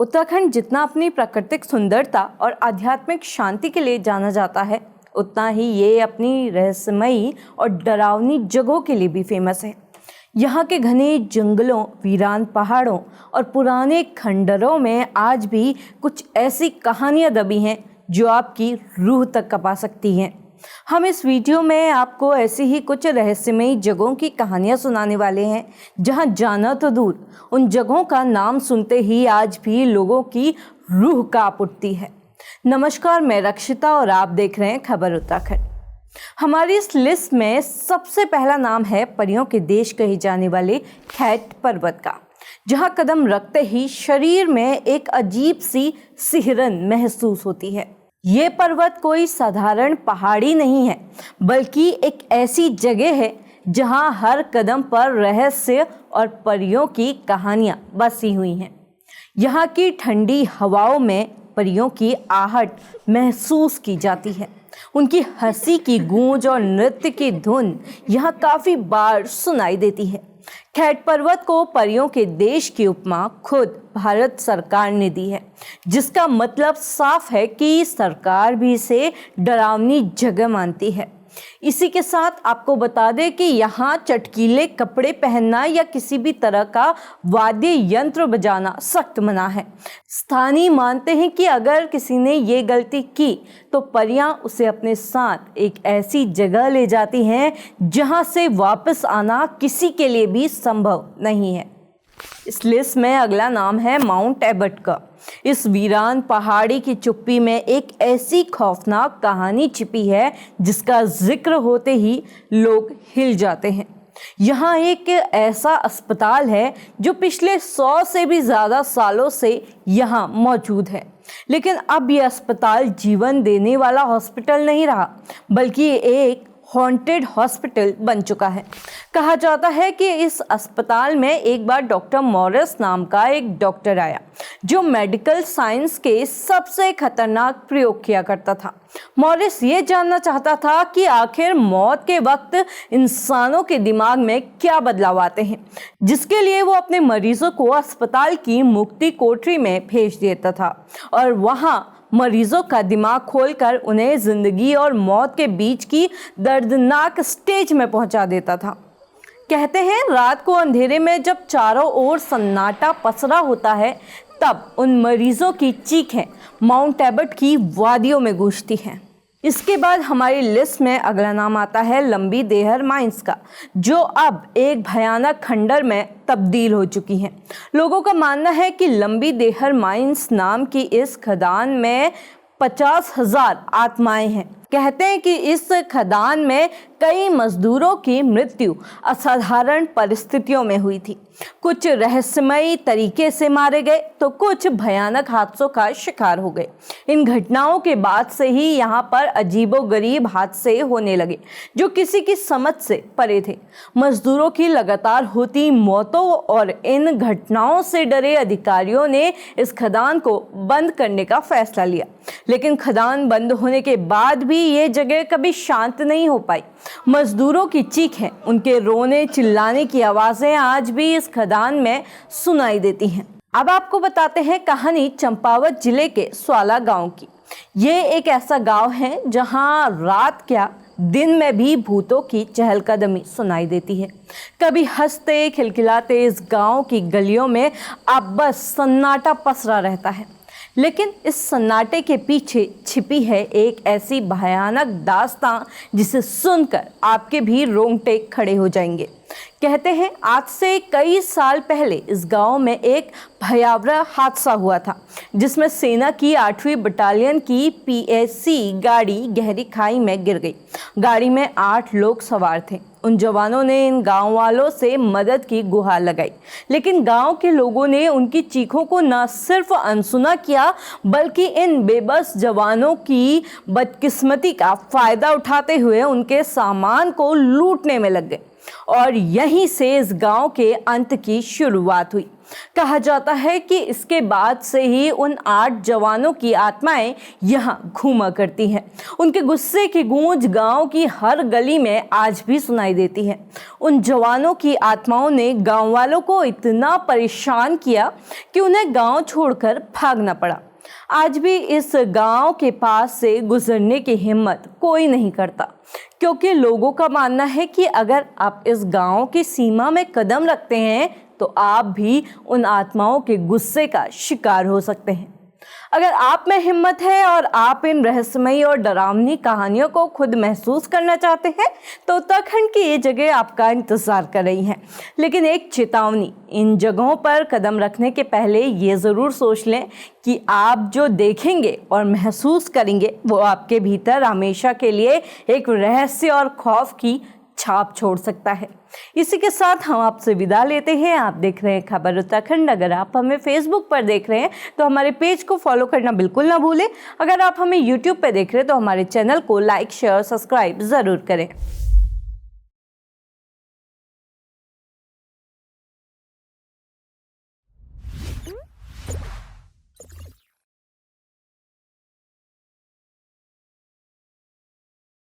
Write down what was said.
उत्तराखंड जितना अपनी प्राकृतिक सुंदरता और आध्यात्मिक शांति के लिए जाना जाता है, उतना ही ये अपनी रहस्यमयी और डरावनी जगहों के लिए भी फेमस है। यहाँ के घने जंगलों, वीरान पहाड़ों और पुराने खंडरों में आज भी कुछ ऐसी कहानियाँ दबी हैं जो आपकी रूह तक कँपा सकती हैं। हम इस वीडियो में आपको ऐसी ही कुछ रहस्यमयी जगहों की कहानियां सुनाने वाले हैं, जहां जाना तो दूर, उन जगहों का नाम सुनते ही आज भी लोगों की रूह कांप उठती है। नमस्कार, मैं रक्षिता और आप देख रहे हैं खबर उत्तराखंड। हमारी इस लिस्ट में सबसे पहला नाम है परियों के देश कहे जाने वाले खैट पर्वत का, जहां कदम रखते ही शरीर में एक अजीब सी सिहरन महसूस होती है। ये पर्वत कोई साधारण पहाड़ी नहीं है, बल्कि एक ऐसी जगह है जहां हर कदम पर रहस्य और परियों की कहानियां बसी हुई हैं। यहाँ की ठंडी हवाओं में परियों की आहट महसूस की जाती है। उनकी हंसी की गूंज और नृत्य की धुन यहाँ काफ़ी बार सुनाई देती है। खैट पर्वत को परियों के देश की उपमा खुद भारत सरकार ने दी है, जिसका मतलब साफ है कि सरकार भी इसे डरावनी जगह मानती है। इसी के साथ आपको बता दें कि यहाँ चटकीले कपड़े पहनना या किसी भी तरह का वाद्य यंत्र बजाना सख्त मना है। स्थानीय मानते हैं कि अगर किसी ने ये गलती की तो परियां उसे अपने साथ एक ऐसी जगह ले जाती हैं जहाँ से वापस आना किसी के लिए भी संभव नहीं है। इस लिस्ट में अगला नाम है माउंट एबट का। इस वीरान पहाड़ी की चुप्पी में एक ऐसी खौफनाक कहानी छिपी है जिसका जिक्र होते ही लोग हिल जाते हैं। यहाँ एक ऐसा अस्पताल है जो पिछले 100 से भी ज़्यादा सालों से यहाँ मौजूद है, लेकिन अब यह अस्पताल जीवन देने वाला हॉस्पिटल नहीं रहा, बल्कि एक हॉन्टेड हॉस्पिटल बन चुका है। कहा जाता है कि इस अस्पताल में एक बार डॉक्टर मॉरिस नाम का एक डॉक्टर आया जो मेडिकल साइंस के सबसे खतरनाक प्रयोग किया करता था। मॉरिस ये जानना चाहता था कि आखिर मौत के वक्त इंसानों के दिमाग में क्या बदलाव आते हैं, जिसके लिए वो अपने मरीजों को अस्पताल की मुक्ति कोठरी में भेज देता था और वहाँ मरीजों का दिमाग खोलकर उन्हें जिंदगी और मौत के बीच की दर्दनाक स्टेज में पहुंचा देता था। कहते हैं रात को अंधेरे में जब चारों ओर सन्नाटा पसरा होता है, तब उन मरीजों की चीखें माउंट एबट की वादियों में गूंजती हैं। इसके बाद हमारी लिस्ट में अगला नाम आता है लंबी देहर माइंस का, जो अब एक भयानक खंडर में तब्दील हो चुकी हैं। लोगों का मानना है कि लंबी देहर माइंस नाम की इस खदान में 50,000 आत्माएं हैं। कहते हैं कि इस खदान में कई मजदूरों की मृत्यु असाधारण परिस्थितियों में हुई थी। कुछ रहस्यमयी तरीके से मारे गए तो कुछ भयानक हादसों का शिकार हो गए। इन घटनाओं के बाद से ही यहाँ पर अजीबोगरीब हादसे होने लगे जो किसी की समझ से परे थे। मजदूरों की लगातार होती मौतों और इन घटनाओं से डरे अधिकारियों ने इस खदान को बंद करने का फैसला लिया, लेकिन खदान बंद होने के बाद भी ये जगह कभी शांत नहीं हो पाई। मजदूरों की चीखें, उनके रोने चिल्लाने की आवाज़ें आज भी इस खदान में सुनाई देती हैं। अब आपको बताते हैं कहानी चंपावत जिले के स्वाला गांव की। ये एक ऐसा गांव है जहां रात क्या दिन में भी भूतों की चहलकदमी सुनाई देती है। कभी हंसते खिलखिलाते इस गांव की गलियों में अब बस सन्नाटा पसरा रहता है, लेकिन इस सन्नाटे के पीछे छिपी है एक ऐसी भयानक दास्तां जिसे सुनकर आपके भी रोंगटे खड़े हो जाएंगे। कहते हैं आज से कई साल पहले इस गांव में एक भयावह हादसा हुआ था, जिसमें सेना की 8वीं बटालियन की PAC गाड़ी गहरी खाई में गिर गई। गाड़ी में 8 लोग सवार थे। उन जवानों ने इन गांव वालों से मदद की गुहार लगाई, लेकिन गांव के लोगों ने उनकी चीखों को न सिर्फ अनसुना किया, बल्कि इन बेबस जवानों की बदकिस्मती का फायदा उठाते हुए उनके सामान को लूटने में लग गए। और यहीं से इस गांव के अंत की शुरुआत हुई। कहा जाता है कि इसके बाद से ही उन 8 जवानों की आत्माएं यहाँ घूमा करती हैं। उनके गुस्से की गूंज गांव की हर गली में आज भी सुनाई देती है। उन जवानों की आत्माओं ने गांव वालों को इतना परेशान किया कि उन्हें गांव छोड़कर भागना पड़ा। आज भी इस गांव के पास से गुजरने की हिम्मत कोई नहीं करता, क्योंकि लोगों का मानना है कि अगर आप इस गांव की सीमा में कदम रखते हैं तो आप भी उन आत्माओं के गुस्से का शिकार हो सकते हैं। अगर आप में हिम्मत है और आप इन रहस्यमयी और डरावनी कहानियों को खुद महसूस करना चाहते हैं तो उत्तराखंड की ये जगह आपका इंतज़ार कर रही हैं। लेकिन एक चेतावनी, इन जगहों पर कदम रखने के पहले ये ज़रूर सोच लें कि आप जो देखेंगे और महसूस करेंगे वो आपके भीतर हमेशा के लिए एक रहस्य और खौफ की छाप छोड़ सकता है। इसी के साथ हम आपसे विदा लेते हैं। आप देख रहे हैं खबर उत्तराखंड। अगर आप हमें फेसबुक पर देख रहे हैं तो हमारे पेज को फॉलो करना बिल्कुल ना भूलें। अगर आप हमें यूट्यूब पर देख रहे हैं तो हमारे चैनल को लाइक, शेयर, सब्सक्राइब ज़रूर करें।